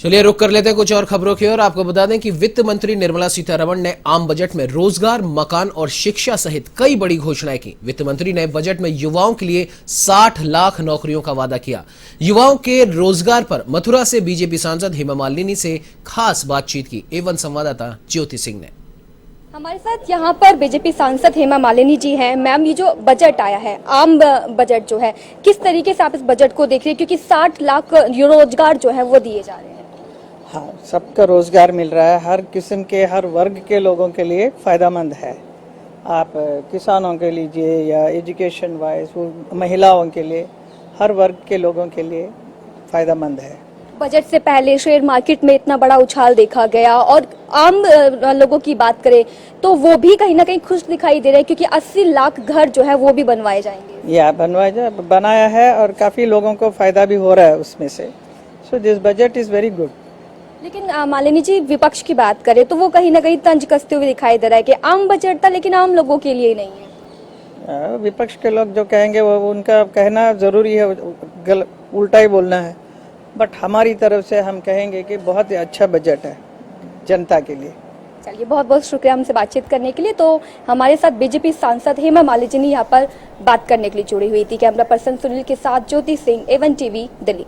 चलिए रुक कर लेते हैं कुछ और खबरों की ओर। आपको बता दें कि वित्त मंत्री निर्मला सीतारमण ने आम बजट में रोजगार, मकान और शिक्षा सहित कई बड़ी घोषणाएं की। वित्त मंत्री ने बजट में युवाओं के लिए 60 लाख नौकरियों का वादा किया। युवाओं के रोजगार पर मथुरा से बीजेपी सांसद हेमा मालिनी से खास बातचीत की। एवं संवाददाता ज्योति सिंह ने। हमारे साथ यहाँ पर बीजेपी सांसद हेमा मालिनी जी हैं। मैम, ये जो बजट आया है, आम बजट जो है, किस तरीके से आप इस बजट को देख रहे हैं? क्योंकि 60 लाख रोजगार जो है वो दिए जा रहे हैं। हाँ, सबका रोजगार मिल रहा है, हर किस्म के, हर वर्ग के लोगों के लिए फायदेमंद है। आप किसानों के लीजिए या एजुकेशन वाइज, महिलाओं के लिए, हर वर्ग के लोगों के लिए फायदेमंद है। बजट से पहले शेयर मार्केट में इतना बड़ा उछाल देखा गया और आम लोगों की बात करें तो वो भी कहीं ना कहीं खुश दिखाई दे रहे हैं, क्योंकि 80 लाख घर जो है वो भी बनवाए जाएंगे। या बनाया है और काफी लोगों को फायदा भी हो रहा है उसमें से। So this budget is very good. लेकिन मालिनी जी, विपक्ष की बात करें तो वो कहीं ना कहीं तंज कसते हुए दिखाई दे रहा है कि आम बजट था लेकिन आम लोगों के लिए नहीं है। विपक्ष के लोग जो कहेंगे वो उनका कहना जरूरी है, उल्टा ही बोलना है। बट हमारी तरफ से हम कहेंगे कि बहुत ही अच्छा बजट है जनता के लिए। चलिए, बहुत बहुत शुक्रिया हमसे बातचीत करने के लिए। तो हमारे साथ बीजेपी सांसद हेमा मालिनी यहाँ पर बात करने के लिए जुड़ी हुई थी। कैमरा पर्सन सुनील के साथ ज्योति सिंह, एवन टीवी, दिल्ली।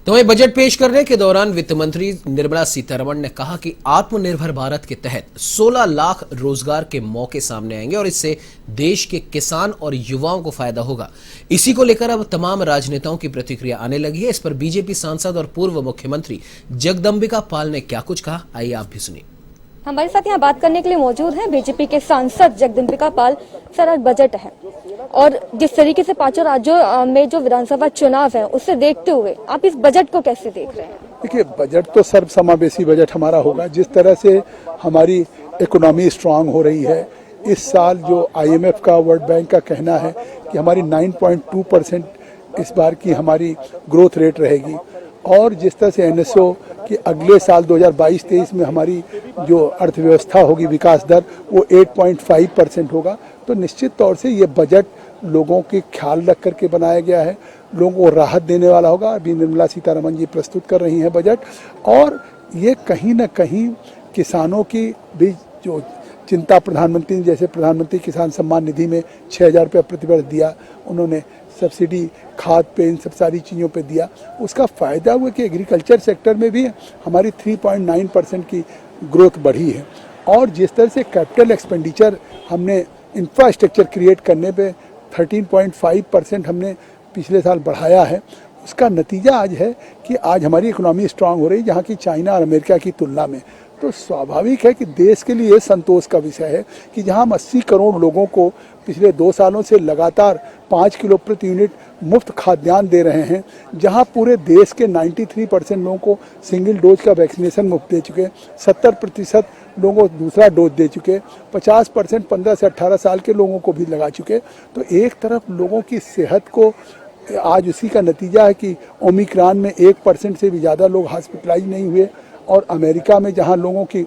तो वहीं बजट पेश करने के दौरान वित्त मंत्री निर्मला सीतारमण ने कहा कि आत्मनिर्भर भारत के तहत 16 लाख रोजगार के मौके सामने आएंगे और इससे देश के किसान और युवाओं को फायदा होगा। इसी को लेकर अब तमाम राजनेताओं की प्रतिक्रिया आने लगी है। इस पर बीजेपी सांसद और पूर्व मुख्यमंत्री जगदम्बिका पाल ने क्या कुछ कहा, आइए आप भी सुनिए। हमारे साथ यहाँ बात करने के लिए मौजूद हैं बीजेपी के सांसद जगदम्बिका पाल। सर, आज बजट है और जिस तरीके से 5 राज्यों में जो विधानसभा चुनाव है उससे देखते हुए आप इस बजट को कैसे देख रहे हैं? देखिए, बजट तो सर्वसमावेशी बजट हमारा होगा। जिस तरह से हमारी इकोनॉमी स्ट्रांग हो रही है, इस साल जो IMF का, वर्ल्ड बैंक का कहना है कि हमारी 9.2% इस बार की हमारी ग्रोथ रेट रहेगी और जिस तरह से NSO कि अगले साल 2022-23 में हमारी जो अर्थव्यवस्था होगी, विकास दर, वो 8.5% होगा। तो निश्चित तौर से ये बजट लोगों के ख्याल रख करके बनाया गया है, लोगों को राहत देने वाला होगा। अभी निर्मला सीतारमण जी प्रस्तुत कर रही हैं बजट, और ये कहीं न कहीं किसानों की भी जो चिंता, प्रधानमंत्री जैसे प्रधानमंत्री किसान सम्मान निधि में 6,000 रुपये प्रतिवर्ष दिया, उन्होंने सब्सिडी खाद पे, इन सब सारी चीज़ों पे दिया, उसका फ़ायदा हुआ कि एग्रीकल्चर सेक्टर में भी हमारी 3.9% की ग्रोथ बढ़ी है। और जिस तरह से कैपिटल एक्सपेंडिचर हमने इंफ्रास्ट्रक्चर क्रिएट करने पे 13.5% हमने पिछले साल बढ़ाया है, उसका नतीजा आज है कि आज हमारी इकोनॉमी स्ट्रांग हो रही है, जहाँ की चाइना और अमेरिका की तुलना में। तो स्वाभाविक है कि देश के लिए संतोष का विषय है कि जहां हम 80 करोड़ लोगों को पिछले 2 सालों से लगातार 5 किलो प्रति यूनिट मुफ्त खाद्यान्न दे रहे हैं, जहां पूरे देश के 93% लोगों को सिंगल डोज का वैक्सीनेशन मुफ्त दे चुके, 70% लोगों को दूसरा डोज दे चुके, 50% 15 से 18 साल के लोगों को भी लगा चुके। तो एक तरफ लोगों की सेहत को आज उसी का नतीजा है कि ओमिक्रॉन में 1% से भी ज़्यादा लोग हॉस्पिटलाइज नहीं हुए, और अमेरिका में जहां लोगों की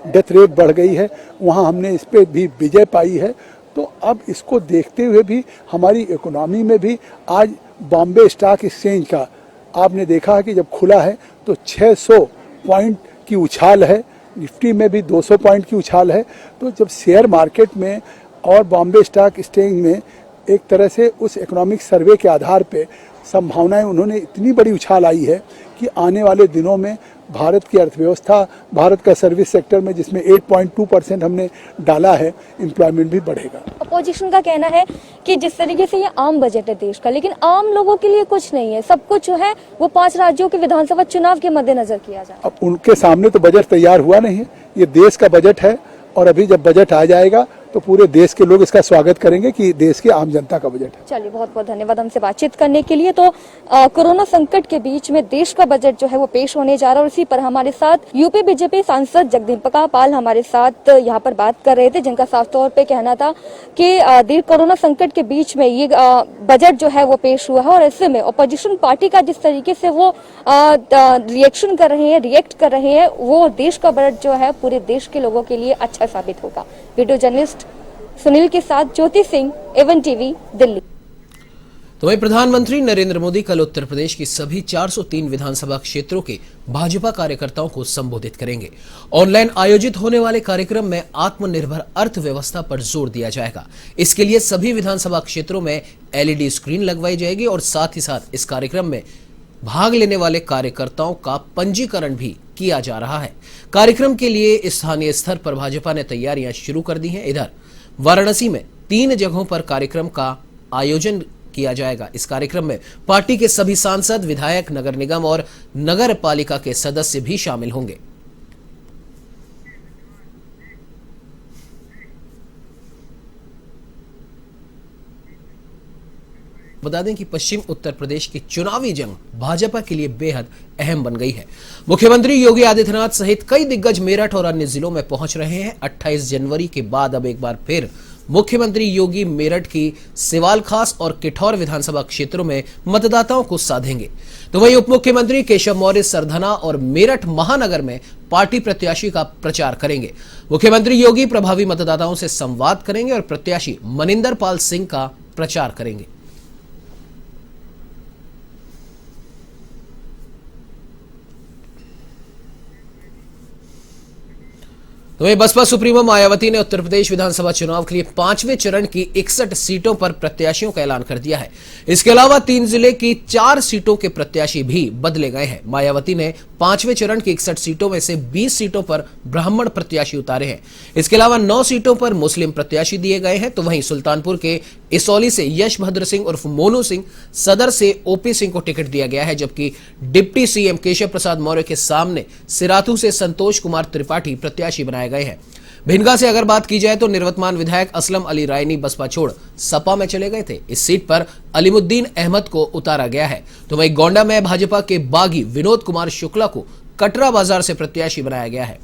डेथ रेट बढ़ गई है, वहां हमने इस पे भी विजय पाई है। तो अब इसको देखते हुए भी हमारी इकोनॉमी में भी आज बॉम्बे स्टॉक एक्सचेंज का आपने देखा है कि जब खुला है तो 600 पॉइंट की उछाल है, निफ्टी में भी 200 पॉइंट की उछाल है। तो जब शेयर मार्केट में और बॉम्बे स्टॉक एक्सचेंज में एक तरह से उस इकोनॉमिक सर्वे के आधार पे संभावनाएं, उन्होंने इतनी बड़ी उछाल आई है कि आने वाले दिनों में भारत की अर्थव्यवस्था, भारत का सर्विस सेक्टर में जिसमें 8.2% हमने डाला है, एम्प्लॉयमेंट भी बढ़ेगा। अपोजिशन का कहना है कि जिस तरीके से ये आम बजट है देश का, लेकिन आम लोगों के लिए कुछ नहीं है, सब कुछ जो है वो 5 राज्यों के विधानसभा चुनाव के मद्देनजर किया जाए। अब उनके सामने तो बजट तैयार हुआ नहीं है, ये देश का बजट है, और अभी जब बजट आ जाएगा तो पूरे देश के लोग इसका स्वागत करेंगे कि देश की आम जनता का बजट है। चलिए, बहुत बहुत धन्यवाद हमसे बातचीत करने के लिए। तो कोरोना संकट के बीच में देश का बजट जो है वो पेश होने जा रहा है, और इसी पर हमारे साथ यूपी बीजेपी सांसद जगदम्बिका पाल हमारे साथ यहाँ पर बात कर रहे थे, जिनका साफ तौर पे कहना था कि कोरोना संकट के बीच में ये बजट जो है वो पेश हुआ है, और ऐसे में अपोजिशन पार्टी का जिस तरीके से वो रिएक्शन कर रहे हैं, रिएक्ट कर रहे हैं, वो देश का बजट जो है पूरे देश के लोगों के लिए अच्छा साबित होगा। वीडियो जर्नलिस्ट सुनील के साथ ज्योति सिंह, एवन टीवी, दिल्ली। तो वहीं प्रधानमंत्री नरेंद्र मोदी कल उत्तर प्रदेश की सभी 403 विधानसभा क्षेत्रों के भाजपा कार्यकर्ताओं को संबोधित करेंगे। ऑनलाइन आयोजित होने वाले कार्यक्रम में आत्मनिर्भर अर्थव्यवस्था पर जोर दिया जाएगा। इसके लिए सभी विधानसभा क्षेत्रों में LED स्क्रीन लगवाई जाएगी और साथ ही साथ इस कार्यक्रम में भाग लेने वाले कार्यकर्ताओं का पंजीकरण भी किया जा रहा है। कार्यक्रम के लिए स्थानीय स्तर पर भाजपा ने तैयारियां शुरू कर दी हैं। इधर वाराणसी में 3 जगहों पर कार्यक्रम का आयोजन किया जाएगा। इस कार्यक्रम में पार्टी के सभी सांसद, विधायक, नगर निगम और नगर पालिका के सदस्य भी शामिल होंगे। बता दें कि पश्चिम उत्तर प्रदेश की चुनावी जंग भाजपा के लिए बेहद अहम बन गई है। मुख्यमंत्री योगी आदित्यनाथ सहित कई दिग्गज मेरठ और अन्य जिलों में पहुंच रहे हैं। 28 जनवरी के बाद अब एक बार फिर मुख्यमंत्री योगी मेरठ की सिवाल खास और किठौर विधानसभा क्षेत्रों में मतदाताओं को साधेंगे। तो वहीं उप मुख्यमंत्री केशव मौर्य सरधना और मेरठ महानगर में पार्टी प्रत्याशी का प्रचार करेंगे। मुख्यमंत्री योगी प्रभावी मतदाताओं से संवाद करेंगे और प्रत्याशी मनिंदर पाल सिंह का प्रचार करेंगे। तो वहीं बसपा सुप्रीमो मायावती ने उत्तर प्रदेश विधानसभा चुनाव के लिए 5वें चरण की 61 सीटों पर प्रत्याशियों का ऐलान कर दिया है। इसके अलावा 3 जिले की 4 सीटों के प्रत्याशी भी बदले गए हैं। मायावती ने 5वें चरण की 61 सीटों में से 20 सीटों पर ब्राह्मण प्रत्याशी उतारे हैं। इसके अलावा 9 सीटों पर मुस्लिम प्रत्याशी दिए गए हैं। तो वहीं सुल्तानपुर के इसौली से यशभद्र सिंह उर्फ मोनू सिंह, सदर से OP सिंह को टिकट दिया गया है, जबकि डिप्टी CM केशव प्रसाद मौर्य के सामने सिराथू से संतोष कुमार त्रिपाठी प्रत्याशी बनाए गए हैं। भिनगा से अगर बात की जाए तो निवर्तमान विधायक असलम अली रायनी बसपा छोड़ सपा में चले गए थे। इस सीट पर अलीमुद्दीन अहमद को उतारा गया है। तो वहीं गोंडा में भाजपा के बागी विनोद कुमार शुक्ला को कटरा बाजार से प्रत्याशी बनाया गया है।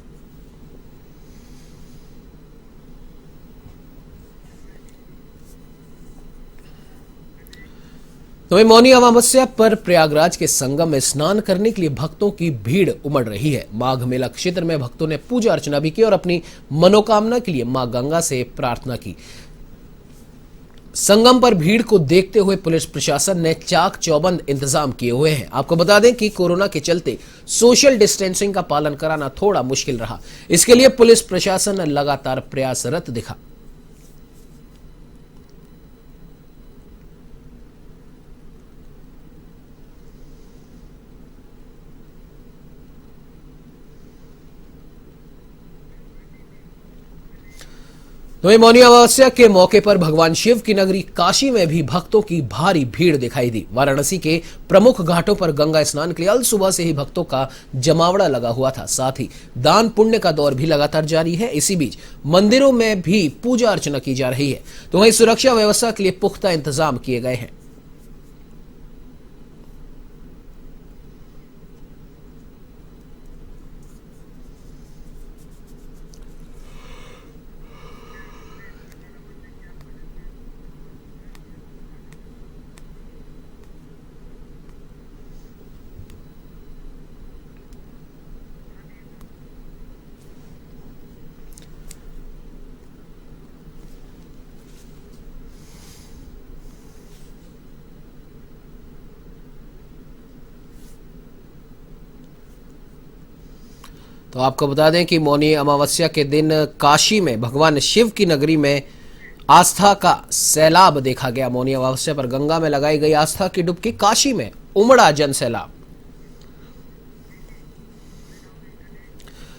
तो वहीं मौनी अमावस्या पर प्रयागराज के संगम में स्नान करने के लिए भक्तों की भीड़ उमड़ रही है। माघ मेला क्षेत्र में भक्तों ने पूजा अर्चना भी की और अपनी मनोकामना के लिए मां गंगा से प्रार्थना की। संगम पर भीड़ को देखते हुए पुलिस प्रशासन ने चाक चौबंद इंतजाम किए हुए हैं। आपको बता दें कि कोरोना के चलते सोशल डिस्टेंसिंग का पालन कराना थोड़ा मुश्किल रहा। इसके लिए पुलिस प्रशासन लगातार प्रयासरत दिखा। तो मौनी अमावस्या के मौके पर भगवान शिव की नगरी काशी में भी भक्तों की भारी भीड़ दिखाई दी। वाराणसी के प्रमुख घाटों पर गंगा स्नान के लिए अल सुबह से ही भक्तों का जमावड़ा लगा हुआ था। साथ ही दान पुण्य का दौर भी लगातार जारी है। इसी बीच मंदिरों में भी पूजा अर्चना की जा रही है। तो वहीं सुरक्षा व्यवस्था के लिए पुख्ता इंतजाम किए गए हैं। तो आपको बता दें कि मौनी अमावस्या के दिन काशी में भगवान शिव की नगरी में आस्था का सैलाब देखा गया। मौनी अमावस्या पर गंगा में लगाई गई आस्था की डुबकी, काशी में उमड़ा जन सैलाब।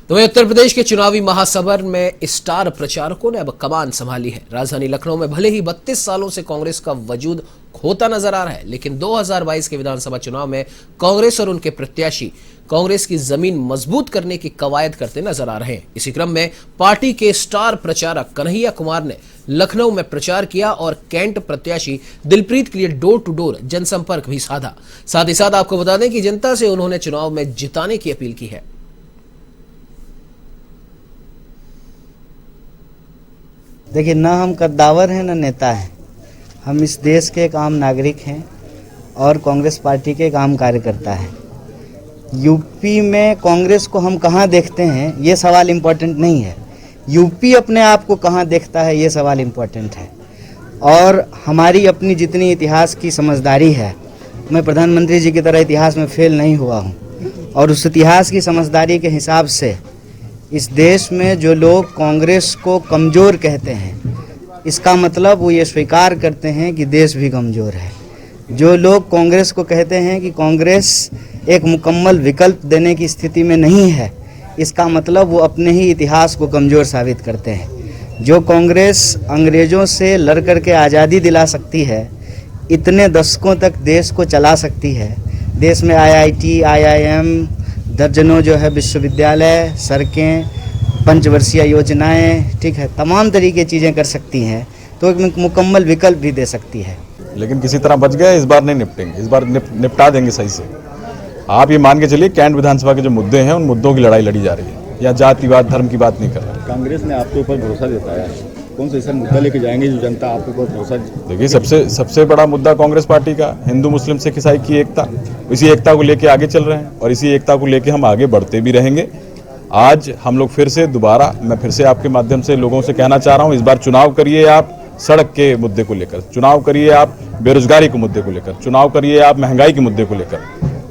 तो वहीं उत्तर प्रदेश के चुनावी महासमर में स्टार प्रचारकों ने अब कमान संभाली है। राजधानी लखनऊ में भले ही 32 सालों से कांग्रेस का वजूद खोता नजर आ रहा है, लेकिन 2022 के विधानसभा चुनाव में कांग्रेस और उनके प्रत्याशी कांग्रेस की जमीन मजबूत करने की कवायद करते नजर आ रहे हैं। इसी क्रम में पार्टी के स्टार प्रचारक कन्हैया कुमार ने लखनऊ में प्रचार किया और कैंट प्रत्याशी दिलप्रीत के लिए डोर टू डोर जनसंपर्क भी साधा। साथ ही साथ आपको बता दें कि जनता से उन्होंने चुनाव में जिताने की अपील की है। देखिए, ना हम कद्दावर हैं ना नेता हैं, हम इस देश के एक आम नागरिक हैं और कांग्रेस पार्टी के एक आम कार्यकर्ता हैं। यूपी में कांग्रेस को हम कहाँ देखते हैं ये सवाल इम्पोर्टेंट नहीं है, यूपी अपने आप को कहाँ देखता है ये सवाल इम्पोर्टेंट है। और हमारी अपनी जितनी इतिहास की समझदारी है, मैं प्रधानमंत्री जी की तरह इतिहास में फेल नहीं हुआ हूँ, और उस इतिहास की समझदारी के हिसाब से इस देश में जो लोग कांग्रेस को कमज़ोर कहते हैं, इसका मतलब वो ये स्वीकार करते हैं कि देश भी कमज़ोर है। जो लोग कांग्रेस को कहते हैं कि कांग्रेस एक मुकम्मल विकल्प देने की स्थिति में नहीं है, इसका मतलब वो अपने ही इतिहास को कमज़ोर साबित करते हैं। जो कांग्रेस अंग्रेज़ों से लड़ कर के आज़ादी दिला सकती है, इतने दशकों तक देश को चला सकती है, देश में IIT, IIM, दर्जनों जो है विश्वविद्यालय, सड़कें, पंचवर्षीय योजनाएं, ठीक है, तमाम तरीके चीज़ें कर सकती हैं, तो एक मुकम्मल विकल्प भी दे सकती है। लेकिन किसी तरह बच गए, इस बार नहीं निपटेंगे, इस बार निपटा देंगे सही से। आप ये मान के चलिए कैंट विधानसभा के जो मुद्दे हैं उन मुद्दों की लड़ाई लड़ी जा रही है, या जातिवाद धर्म की बात नहीं कर रहे। कांग्रेस ने आपके ऊपर भरोसा जताया है, कौन सा ऐसा मुद्दा लेके जाएंगे जो जनता आपके ऊपर भरोसा? देखिए, सबसे बड़ा मुद्दा कांग्रेस पार्टी का हिंदू मुस्लिम सिख ईसाई की एकता, इसी एकता को लेके आगे चल रहे हैं और इसी एकता को लेके हम आगे बढ़ते भी रहेंगे। आज हम लोग फिर से दोबारा, मैं फिर से आपके माध्यम से लोगों से कहना चाह रहा हूँ, इस बार चुनाव करिए आप सड़क के मुद्दे को लेकर, चुनाव करिए आप बेरोजगारी के मुद्दे को लेकर, चुनाव करिए आप महंगाई के मुद्दे को लेकर,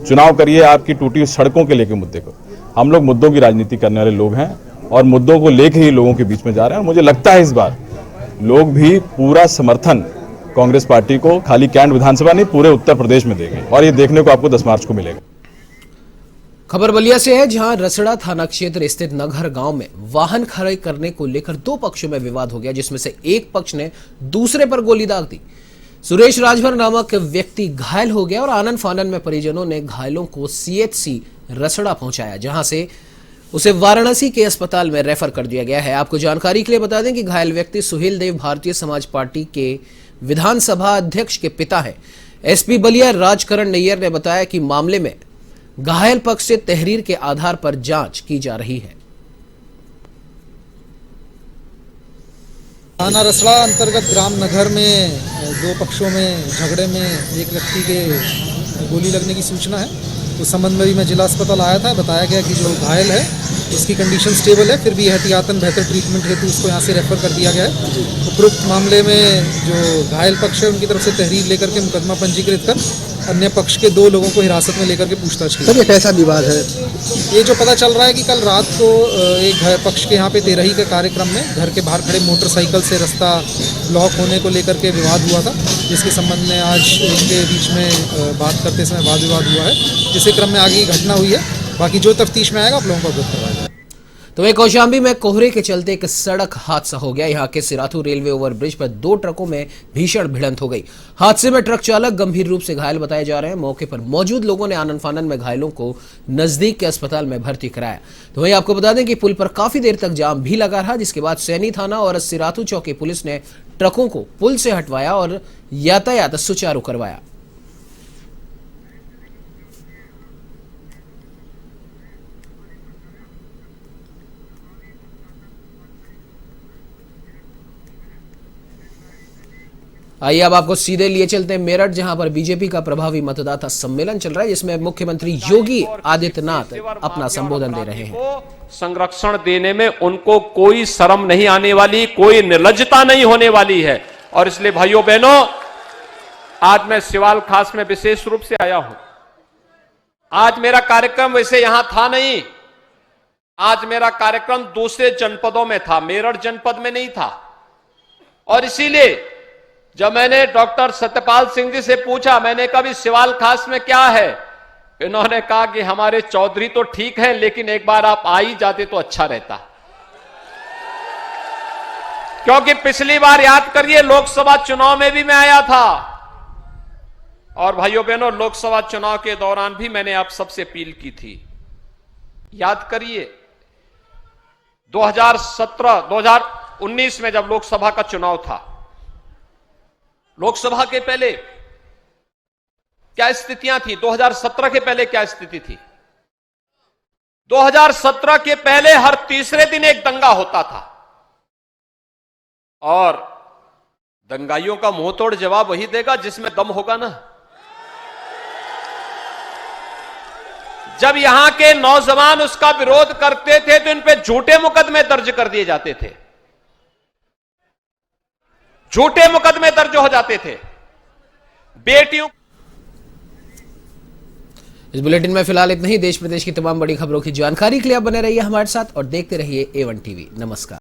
चुनाव करिए आपकी टूटी हुई सड़कों के लेकर मुद्दे को। हम लोग मुद्दों की राजनीति करने वाले लोग हैं और मुद्दों को लेकर ही लोगों के बीच में जा रहे हैं। और मुझे लगता है इस बार लोग भी पूरा समर्थन कांग्रेस पार्टी को खाली कैंट विधानसभा नहीं, पूरे उत्तर प्रदेश में देंगे और ये देखने को आपको 10 मार्च को मिलेगा। खबर बलिया से है, जहां रसड़ा थाना क्षेत्र स्थित नगर गांव में वाहन खड़े करने को लेकर 2 पक्षों में विवाद हो गया, जिसमें से एक पक्ष ने दूसरे पर गोली दाग दी। सुरेश राजभर नामक व्यक्ति घायल हो गया और आनन फानन में परिजनों ने घायलों को CHC रसड़ा पहुंचाया, जहां से उसे वाराणसी के अस्पताल में रेफर कर दिया गया है। आपको जानकारी के लिए बता दें कि घायल व्यक्ति सुहेल देव भारतीय समाज पार्टी के विधानसभा अध्यक्ष के पिता हैं। SP बलिया राजकरण नैयर ने बताया कि मामले में घायल पक्ष से तहरीर के आधार पर जांच की जा रही है। थाना रसड़ा अंतर्गत ग्राम नगर में 2 पक्षों में झगड़े में एक व्यक्ति के गोली लगने की सूचना है। उस संबंध में भी मैं जिला अस्पताल आया था। बताया गया कि जो घायल है उसकी कंडीशन स्टेबल है, फिर भी एहतियातन बेहतर ट्रीटमेंट हेतु उसको यहाँ से रेफर कर दिया गया है। उपरोक्त मामले में जो घायल पक्ष है उनकी तरफ से तहरीर लेकर के मुकदमा पंजीकृत कर अन्य पक्ष के 2 लोगों को हिरासत में लेकर के पूछताछ की। सर, ये कैसा विवाद है? ये जो पता चल रहा है कि कल रात को एक पक्ष के यहाँ पे तेरही के कार्यक्रम में घर के बाहर खड़े मोटरसाइकिल से रास्ता ब्लॉक होने को लेकर के विवाद हुआ था, जिसके संबंध में आज इनके बीच में बात करते समय वाद विवाद हुआ है। इसी क्रम में आगे की घटना हुई है। बाकी जो तफ्तीश में आएगा आप लोगों को अवगत करवाया जाएगा। तो वहीं कौशाम्बी में कोहरे के चलते एक सड़क हादसा हो गया। यहां के सिराथू रेलवे ओवरब्रिज पर 2 ट्रकों में भीषण भिड़ंत हो गई। हादसे में ट्रक चालक गंभीर रूप से घायल बताए जा रहे हैं। मौके पर मौजूद लोगों ने आनन फानन में घायलों को नजदीक के अस्पताल में भर्ती कराया। तो वहीं आपको बता दें कि पुल पर काफी देर तक जाम भी लगा रहा, जिसके बाद सैनी थाना और सिराथू चौकी पुलिस ने ट्रकों को पुल से हटवाया और यातायात सुचारू करवाया। आइए अब आपको सीधे लिए चलते हैं मेरठ, जहां पर बीजेपी का प्रभावी मतदाता सम्मेलन चल रहा है, जिसमें मुख्यमंत्री योगी आदित्यनाथ अपना संबोधन दे रहे हैं। संरक्षण देने में उनको कोई शर्म नहीं आने वाली, कोई निर्लज्जता नहीं होने वाली है। और इसलिए भाइयों बहनों, आज मैं सिवाल खास में विशेष रूप से आया हूं। आज मेरा कार्यक्रम वैसे यहां था नहीं, आज मेरा कार्यक्रम दूसरे जनपदों में था, मेरठ जनपद में नहीं था। और इसीलिए जब मैंने डॉक्टर सत्यपाल सिंह जी से पूछा, मैंने कहा सिवाल खास में क्या है, इन्होंने कहा कि हमारे चौधरी तो ठीक है, लेकिन एक बार आप आ ही जाते तो अच्छा रहता। क्योंकि पिछली बार याद करिए लोकसभा चुनाव में भी मैं आया था, और भाइयों बहनों लोकसभा चुनाव के दौरान भी मैंने आप सबसे अपील की थी। याद करिए 2019 में जब लोकसभा का चुनाव था, लोकसभा के पहले क्या स्थितियां थी, 2017 के पहले क्या स्थिति थी। 2017 के पहले हर तीसरे दिन एक दंगा होता था, और दंगाइयों का मुंह तोड़ जवाब वही देगा जिसमें दम होगा ना। जब यहां के नौजवान उसका विरोध करते थे तो इन पे झूठे मुकदमे दर्ज कर दिए जाते थे। झूठे मुकदमे दर्ज हो जाते थे। बेटियों इस बुलेटिन में फिलहाल इतना ही। देश प्रदेश की तमाम बड़ी खबरों की जानकारी के लिए आप बने रहिए हमारे साथ और देखते रहिए A1 टीवी। नमस्कार।